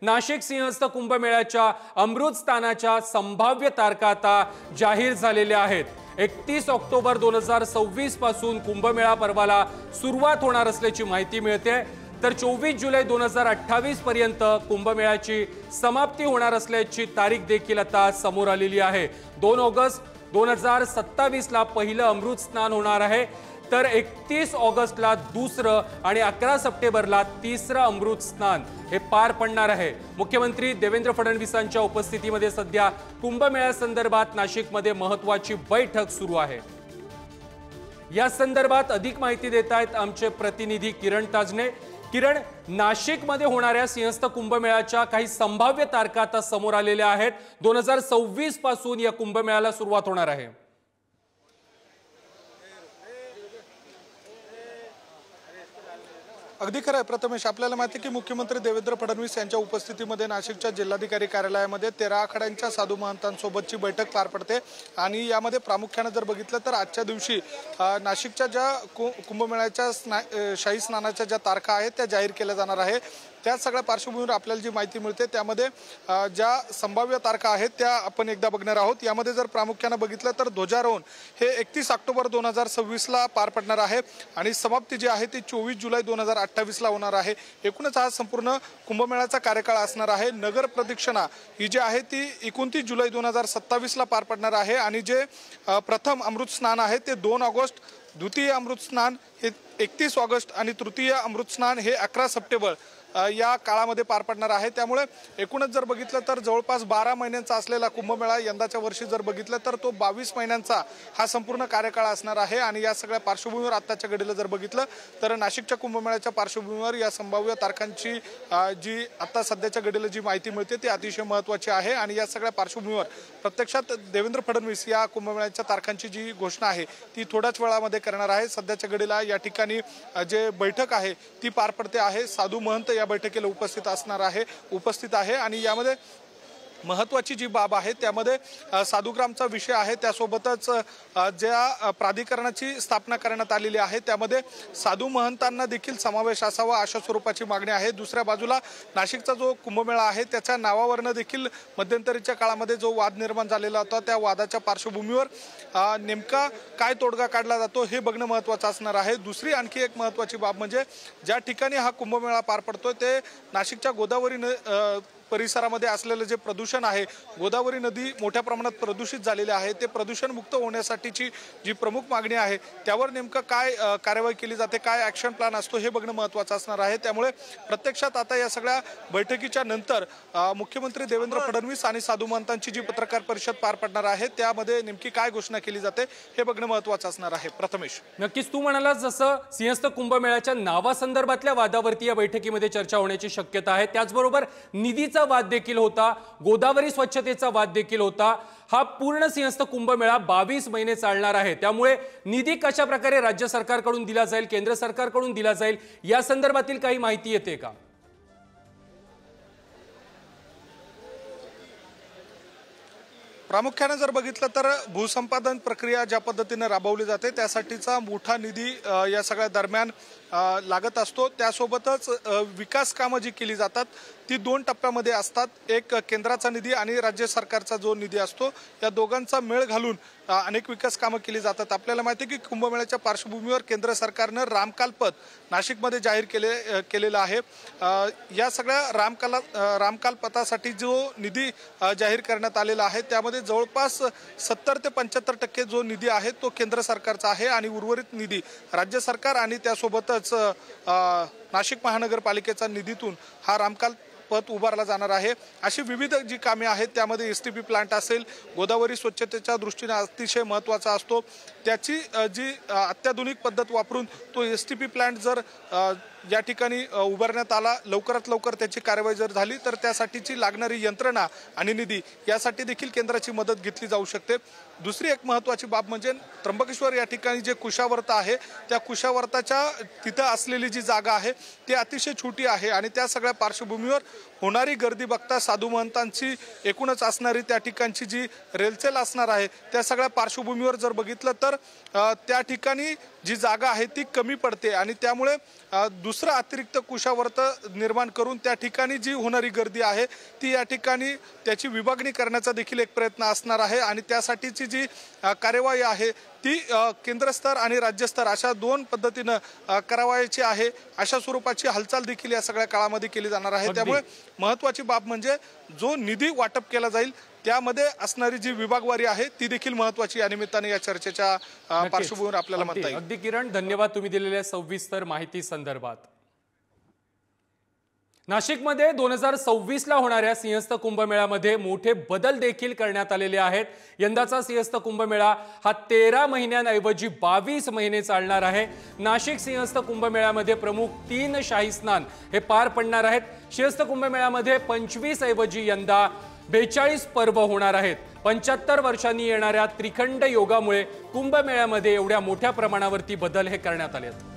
नाशिक सिंहस्थ कुंभमेळ्याच्या अमृत स्थानाच्या संभाव्य तारखा आता जाहीर झालेल्या आहेत। 31 ऑक्टोबर 2026 पासून कुंभमेळा पर्वाला सुरुवात होणार असल्याची माहिती मिळते। तर 24 जुलै 2028 पर्यंत कुंभमेळ्याची समाप्ती होणार असल्याची तारीख देखील आता समोर आलेली आहे। 2 ऑगस्ट 2027 ला पहिलं अमृत स्नान होणार आहे, तर 31 ऑगस्टला दुसरं आणि 11 सप्टेंबरला तिसरं अमृत स्नान हे पार पडणार आहे। मुख्यमंत्री देवेंद्र फडणवीसांच्या उपस्थितीमध्ये सध्या कुंभमेळ्यासंदर्भात नाशिकमध्ये महत्त्वाची बैठक सुरू आहे। या संदर्भात अधिक माहिती देत आहेत आमचे प्रतिनिधी किरण ताजने। किरण, नाशिकमध्ये होणाऱ्या सिंहस्थ कुंभमेळ्याच्या काही संभाव्य तारखा आता समोर आलेल्या आहेत। 2026 पासून या कुंभमेळ्याला सुरुवात होणार आहे। अगदी खरं आहे प्रथमेश, आपल्याला माहिती आहे की मुख्यमंत्री देवेंद्र फडणवीस यांच्या उपस्थितीमध्ये नाशिकच्या जिल्हाधिकारी कार्यालयामध्ये 13 आखाड्यांच्या साधू महंतांसोबतची बैठक पार पडते। आणि यामध्ये प्रामुख्याने जर बघितलं तर आजच्या दिवशी नाशिकच्या ज्या कुंभमेळ्याच्या शाही स्नानाच्या ज्या तारखा आहेत त्या जाहीर केल्या जाणार आहे। त्या सगळ्या पार्श्वभूमीवर आपल्याला जी माहिती मिळते त्यामध्ये ज्या संभाव्य तारखा आहेत त्या आपण एकदा बघणार आहोत। यामध्ये जर प्रामुख्याने बघितलं तर ध्वजारोहण हे 31 ऑक्टोबर 2026 ला पार पडणार आहे आणि समाप्ती जी आहे ती 24 जुलै 2028 ला होणार आहे। एकूणच हा संपूर्ण कुंभमेळ्याचा कार्यकाळ असणार आहे। नगर प्रदक्षिणा ही जी आहे ती 29 जुलै 2027 ला पार पडणार आहे आणि जे प्रथम अमृत स्नान आहे ते 2 ऑगस्ट, द्वितीय अमृत स्नान हे 31 ऑगस्ट आणि तृतीय अमृत स्नान हे 11 सप्टेंबर या काळामध्ये पार पडणार आहे। त्यामुळे एकूणच जर बघितलं तर जवळपास 12 महिन्यांचा असलेला कुंभमेळा यंदाच्या वर्षी जर बघितलं तर तो 22 महिन्यांचा हा संपूर्ण कार्यकाळ असणार आहे। आणि या सगळ्या पार्श्वभूमीवर आत्ताच्या घडीला जर बघितलं तर नाशिकच्या कुंभमेळ्याच्या पार्श्वभूमीवर या संभाव्य तारखांची जी आता सध्याच्या घडीला जी माहिती मिळते ती अतिशय महत्त्वाची आहे। आणि या सगळ्या पार्श्वभूमीवर प्रत्यक्षात देवेंद्र फडणवीस या कुंभमेळ्याच्या तारखांची जी घोषणा आहे ती थोड्याच वेळामध्ये करणार आहे। सध्याच्या घडीला या ठिकाणी जे बैठक आहे ती पार पडते आहे। साधू महंत या बैठकीला उपस्थित आहे आणि यामध्ये महत्त्वाची जी बाब आहे त्यामध्ये साधुग्रामचा विषय आहे। त्यासोबतच ज्या प्राधिकरणाची स्थापना करण्यात आलेली आहे त्यामध्ये साधू महंतांना देखील समावेश असावा अशा स्वरूपाची मागणी आहे। दुसऱ्या बाजूला नाशिकचा जो कुंभमेळा आहे त्याच्या नावावरनं देखील मध्यंतरीच्या काळामध्ये जो वाद निर्माण झालेला होता त्या वादाच्या पार्श्वभूमीवर नेमका काय तोडगा काढला जातो हे बघणं महत्त्वाचं असणार आहे। दुसरी आणखी एक महत्त्वाची बाब म्हणजे ज्या ठिकाणी हा कुंभमेळा पार पडतोय ते नाशिकच्या गोदावरी परिसरामध्ये असलेलं जे प्रदूषण आहे, गोदावरी नदी मोठ्या प्रमाणात प्रदूषित झालेली आहे, ते प्रदूषण मुक्त होण्यासाठीची जी प्रमुख मागणी आहे त्यावर नेमकं काय कार्यवाही केली जाते, काय ॲक्शन प्लॅन असतो हे बघणं महत्त्वाचं असणार आहे। त्यामुळे प्रत्यक्षात आता या सगळ्या बैठकीच्या नंतर मुख्यमंत्री देवेंद्र फडणवीस आणि साधू महंतांची जी पत्रकार परिषद पार पडणार आहे त्यामध्ये नेमकी काय घोषणा केली जाते हे बघणं महत्त्वाचं असणार आहे। प्रथमेश, नक्कीच तू म्हणालास जसं सिंहस्थ कुंभमेळ्याच्या नावासंदर्भातल्या वादावरती या बैठकीमध्ये चर्चा होण्याची शक्यता आहे। त्याचबरोबर निधीचा वाद देखील होता, गोदावरी स्वच्छतेचा वाद देखील होता। हा पूर्ण सिंहस्थ कुंभमेळा 22 महिने चालणार आहे, त्यामुळे निधी कशा प्रकारे राज्य सरकारकडून दिला जाईल, केंद्र सरकारकडून दिला जाईल या संदर्भातील काही माहिती येते का? प्रामुख्याने जर बघितलं तर भूसंपादन प्रक्रिया ज्या पद्धतीने राबवली जाते त्यासाठीचा मोठा निधी या सगळ्या दरम्यान लागत असतो। त्यासोबतच विकास कामं जी केली जातात ती 2 टप्प्यामध्ये असतात, एक केंद्राचा निधी आणि राज्य सरकारचा जो निधी असतो या दोघांचा मेळ घालून अनेक विकास कामं केली जातात। आपल्याला माहिती आहे की कुंभमेळ्याच्या पार्श्वभूमीवर केंद्र सरकारनं रामकाल पथ नाशिकमध्ये जाहीर केलेलं आहे। या सगळ्या रामकाल पथासाठी जो निधी जाहीर करण्यात आलेला आहे त्यामध्ये जवळपास 70 ते 75% जो निधी आहे तो केंद्र सरकारचा आहे आणि उर्वरित निधी राज्य सरकार आणि त्यासोबतच नाशिक महानगरपालिकेचा निधीतून हा रामकाल पथ उभारला जाणार आहे। अशी विविध जी कामे आहेत त्यामध्ये एसटीपी प्लांट असेल, गोदावरी स्वच्छतेच्या दृष्टीने अतिशय महत्त्वाचा असतो, त्याची जी अत्याधुनिक पद्धत वापरून तो एसटीपी प्लांट जर या ठिकाणी उभारण्यात आला, लवकरात लवकर त्याची कार्यवाही जर झाली तर त्यासाठीची लागणारी यंत्रणा आणि निधी यासाठी देखील केंद्राची मदत घेतली जाऊ शकते। दुसरी एक महत्त्वाची बाब म्हणजे त्र्यंबकेश्वर या ठिकाणी जे कुशावर्त आहे त्या कुशावर्ताच्या तिथं असलेली जी जागा आहे ती अतिशय छोटी आहे आणि त्या सगळ्या पार्श्वभूमीवर होणारी गर्दी बघता साधू महंतांची एकूणच असणारी त्या ठिकाणची जी रेलचेल असणार आहे त्या सगळ्या पार्श्वभूमीवर जर बघितलं तर त्या ठिकाणी जी जागा आहे ती कमी पडते आणि त्यामुळे दुसरं अतिरिक्त कुशावर्त निर्माण करून त्या ठिकाणी जी होणारी गर्दी आहे ती या ठिकाणी त्याची विभागणी करण्याचा देखील एक प्रयत्न असणार आहे आणि त्यासाठीची जी कार्यवाही आहे ती केंद्रस्तर आणि राज्यस्तर अशा दोन पद्धतीनं करावायची आहे अशा स्वरूपाची हालचाल देखील या सगळ्या काळामध्ये केली जाणार आहे। त्यामुळे महत्त्वाची बाब म्हणजे जो निधी वाटप केला जाईल त्यामध्ये असणारी जी विभागवारी आहे ती देखील महत्त्वाची या निमित्ताने या चर्चेच्या पार्श्वभूमीवर आपल्याला म्हणता येईल। अगदी किरण, धन्यवाद तुम्ही दिलेल्या सविस्तर माहिती संदर्भात। नाशिकमध्ये 2026 ला होणाऱ्या सिंहस्थ कुंभमेळ्यामध्ये मोठे बदल देखील करण्यात आलेले आहेत। यंदाचा सिंहस्थ कुंभमेळा हा 13 महिन्यांऐवजी 22 महिने चालणार आहे। नाशिक सिंहस्थ कुंभमेळ्यामध्ये प्रमुख 3 शाही स्नान हे पार पडणार आहेत। सिंहस्थ कुंभमेळ्यामध्ये 25 ऐवजी यंदा 42 पर्व होणार आहेत। 75 वर्षांनी येणाऱ्या त्रिखंड योगामुळे कुंभमेळ्यामध्ये एवढ्या मोठ्या प्रमाणावरती बदल हे करण्यात आले आहेत।